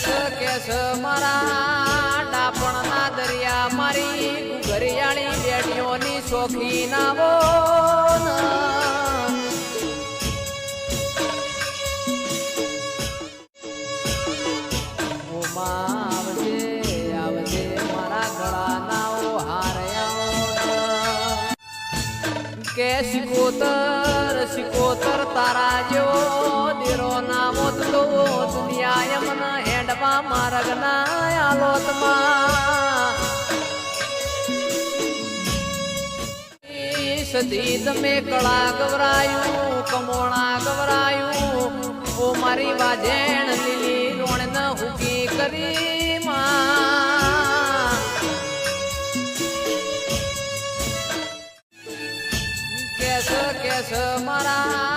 case મારા ડાપણના દરિયા મારી ઘરિયાળી બેટીઓની શોખી નાવો આવજે મારા ગળાના હાર કે સિકોતર તારા જેવો દીરો ના મોત તો દુનિયા એમના હેડવા માર્ગના આલોતમાં સદી તમે કળા ગવરાયું કમોણા ગવરાયું ઓ મારી વાજેણ લીલી રોણ ન હુકી કરી માં કેસ મારા